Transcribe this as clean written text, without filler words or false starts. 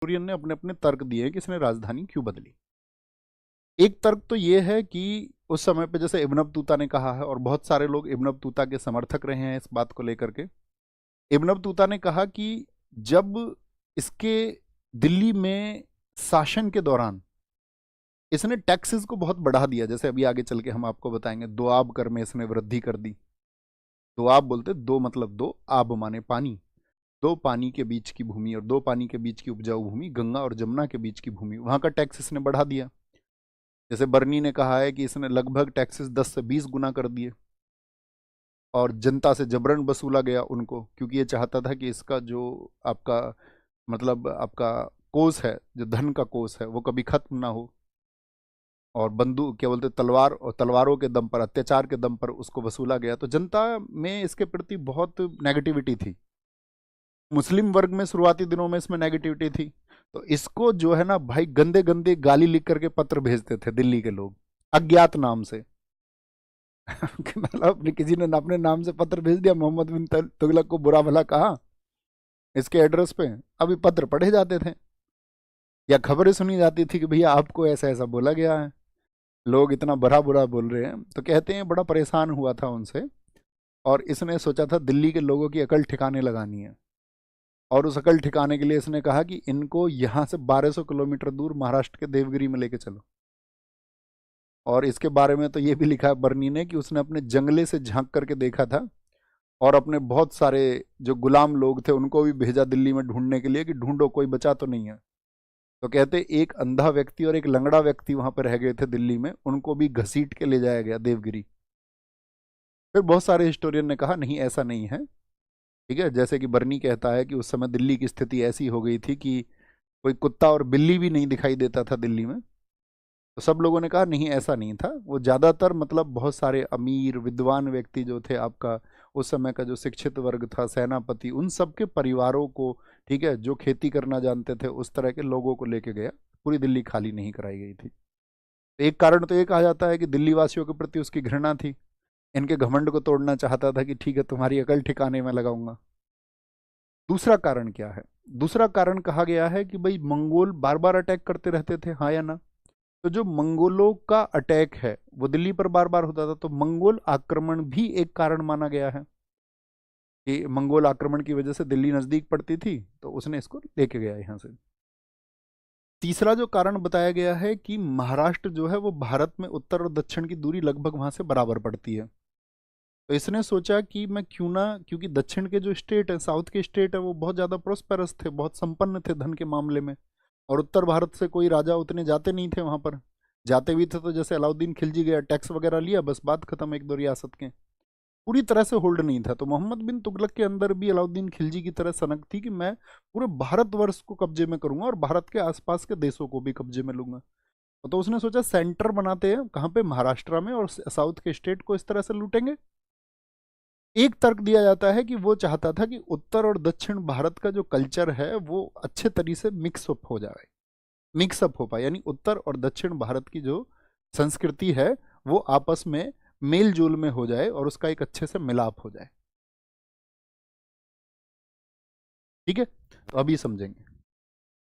Historian ने अपने अपने तर्क दिए हैं कि इसने राजधानी क्यों बदली। एक तर्क तो ये है कि उस समय पे जैसे इब्न बतूता ने कहा है, और बहुत सारे लोग इब्न बतूता के समर्थक रहे हैं इस बात को लेकर के। इब्न बतूता ने कहा कि जब इसके दिल्ली में शासन के दौरान इसने टैक्सेस को बहुत बढ़ा दिया, जैसे अभी आगे चल के हम आपको बताएंगे, दोआब कर में इसने वृद्धि कर दी। दोआब बोलते दो मतलब दो, आब माने पानी, दो पानी के बीच की भूमि और दो पानी के बीच की उपजाऊ भूमि, गंगा और जमुना के बीच की भूमि, वहां का टैक्स इसने बढ़ा दिया। जैसे बर्नी ने कहा है कि इसने लगभग टैक्सेस 10 से 20 गुना कर दिए, और जनता से जबरन वसूला गया उनको, क्योंकि ये चाहता था कि इसका जो आपका मतलब आपका कोष है, जो धन का कोष है, वो कभी खत्म ना हो, और बंदूक क्या बोलते तलवार, और तलवारों के दम पर, अत्याचार के दम पर उसको वसूला गया। तो जनता में इसके प्रति बहुत नेगेटिविटी थी। मुस्लिम वर्ग में शुरुआती दिनों में इसमें नेगेटिविटी थी। तो इसको जो है ना भाई गंदे गंदे गाली लिख करके पत्र भेजते थे दिल्ली के लोग अज्ञात नाम से। मतलब अपने किसी ने अपने नाम से पत्र भेज दिया, मोहम्मद बिन तुगलक को बुरा भला कहा इसके एड्रेस पे, अभी पत्र पढ़े जाते थे या खबरें सुनी जाती थी कि भैया आपको ऐसा ऐसा बोला गया है, लोग इतना बुरा बुरा बोल रहे हैं। तो कहते हैं बड़ा परेशान हुआ था उनसे, और इसने सोचा था दिल्ली के लोगों की अकल ठिकाने लगानी है। और उस अकल ठिकाने के लिए इसने कहा कि इनको यहाँ से 1200 किलोमीटर दूर महाराष्ट्र के देवगिरी में लेके चलो। और इसके बारे में तो ये भी लिखा है बर्नी ने कि उसने अपने जंगले से झांक करके देखा था, और अपने बहुत सारे जो गुलाम लोग थे उनको भी भेजा दिल्ली में ढूंढने के लिए कि ढूंढो कोई बचा तो नहीं है। तो कहते एक अंधा व्यक्ति और एक लंगड़ा व्यक्ति वहां पर रह गए थे दिल्ली में, उनको भी घसीट के ले जाया गया देवगिरी। फिर बहुत सारे हिस्टोरियन ने कहा नहीं ऐसा नहीं है, ठीक है। जैसे कि बर्नी कहता है कि उस समय दिल्ली की स्थिति ऐसी हो गई थी कि कोई कुत्ता और बिल्ली भी नहीं दिखाई देता था दिल्ली में। तो सब लोगों ने कहा नहीं ऐसा नहीं था, वो ज़्यादातर मतलब बहुत सारे अमीर विद्वान व्यक्ति जो थे आपका उस समय का जो शिक्षित वर्ग था, सेनापति, उन सब के परिवारों को, ठीक है, जो खेती करना जानते थे उस तरह के लोगों को लेके गया। पूरी दिल्ली खाली नहीं कराई गई थी। एक कारण तो ये कहा जाता है कि दिल्ली वासियों के प्रति उसकी घृणा थी, इनके घमंड को तोड़ना चाहता था कि ठीक है तुम्हारी अकल ठिकाने में लगाऊंगा। दूसरा कारण क्या है? दूसरा कारण कहा गया है कि भाई मंगोल बार बार अटैक करते रहते थे, हाँ या ना। तो जो मंगोलों का अटैक है वो दिल्ली पर बार बार होता था, तो मंगोल आक्रमण भी एक कारण माना गया है कि मंगोल आक्रमण की वजह से दिल्ली नजदीक पड़ती थी, तो उसने इसको लेके गया यहां से। तीसरा जो कारण बताया गया है कि महाराष्ट्र जो है वो भारत में उत्तर और दक्षिण की दूरी लगभग वहां से बराबर पड़ती है। तो इसने सोचा कि मैं क्यों ना, क्योंकि दक्षिण के जो स्टेट है, साउथ के स्टेट है, वो बहुत ज़्यादा प्रोस्पेरस थे, बहुत संपन्न थे धन के मामले में, और उत्तर भारत से कोई राजा उतने जाते नहीं थे वहाँ पर। जाते भी थे तो जैसे अलाउद्दीन खिलजी गया, टैक्स वगैरह लिया, बस बात खत्म, एक दो रियासत के। पूरी तरह से होल्ड नहीं था। तो मोहम्मद बिन तुगलक के अंदर भी अलाउद्दीन खिलजी की तरह सनक थी कि मैं पूरे भारतवर्ष को कब्जे में करूंगा और भारत के आसपास के देशों को भी कब्जे में लूंगा। तो उसने सोचा सेंटर बनाते हैं कहाँ पे, महाराष्ट्र में, और साउथ के स्टेट को इस तरह से लूटेंगे। एक तर्क दिया जाता है कि वो चाहता था कि उत्तर और दक्षिण भारत का जो कल्चर है वो अच्छे तरीके से मिक्सअप हो जाए, मिक्सअप हो पाए, यानी उत्तर और दक्षिण भारत की जो संस्कृति है वो आपस में मेल जोल में हो जाए और उसका एक अच्छे से मिलाप हो जाए। ठीक है, तो अभी समझेंगे।